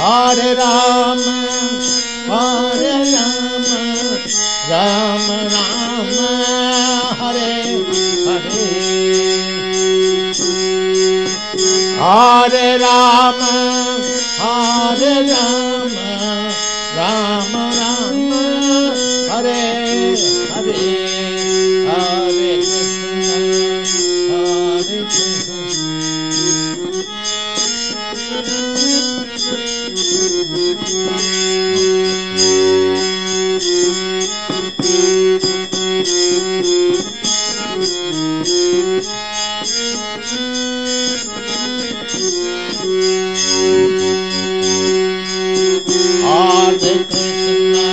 Hare Rama, Hare Rama, Rama Rama, Hare Hare. Hare Rama, Hare Rama, Rama Rama, Hare Hare. Hare Krishna, Hare Krishna. Hare Krishna,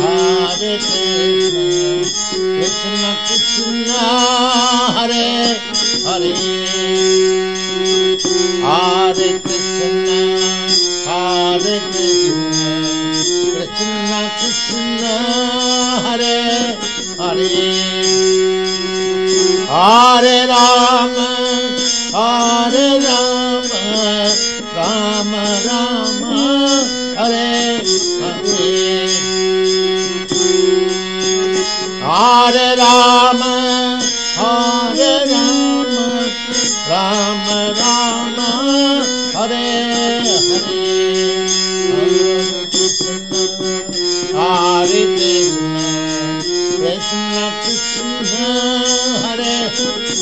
Hare Krishna, Krishna Krishna, Hare Hare. Hare Krishna, Hare Krishna, Krishna Krishna, Hare Hare. Hare Rama, Hare Rama, Rama Rama, Hare Hare. Hare Rama, Hare Rama, Rama Rama, Hare Hare. Hare Krishna, Hare Krishna, Krishna Krishna, Hare Krishna,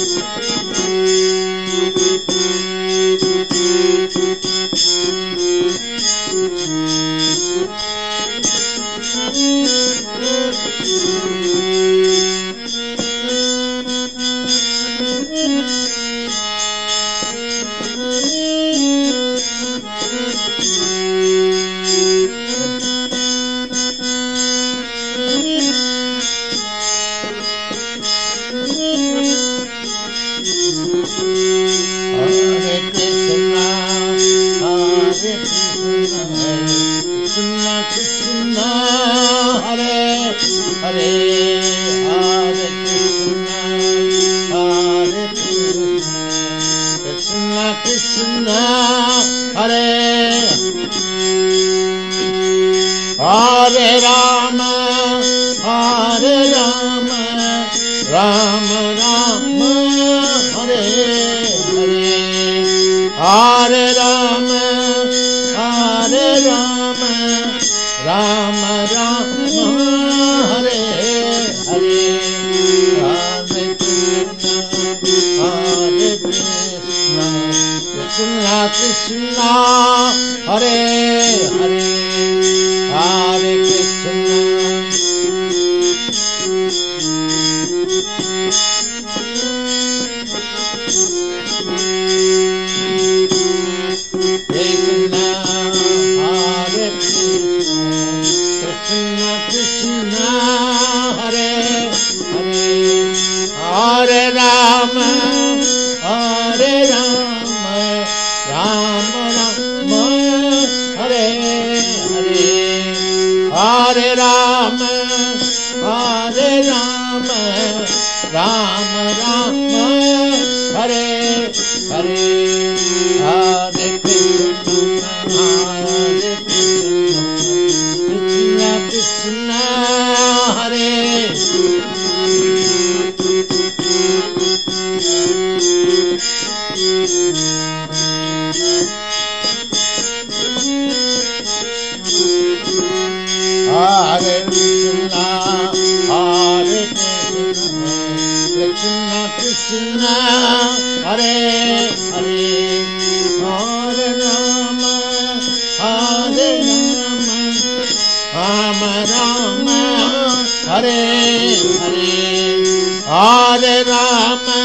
Hare Hare Rama, Hare Rama, Rama Rama, Hare Hare. Hare Rama, Hare Rama, Rama Rama, Hare Hare. Hare Krishna, Hare Krishna, Krishna Krishna, Hare Hare. Hare Krishna, Krishna, Hare Krishna, Krishna Krishna, Hare Hare. Hare Rama, Hare Rama, Rama Rama, Hare Hare. Hare Rama, Hare Rama, Rama Rama, Hare Hare. Hare Krishna, Hare Krishna, Krishna Krishna, Hare Hare Krishna, Hare Krishna, Krishna Krishna, Hare Hare. Hare Rama, Hare Rama, Rama Rama, Hare Hare. Hare Rama,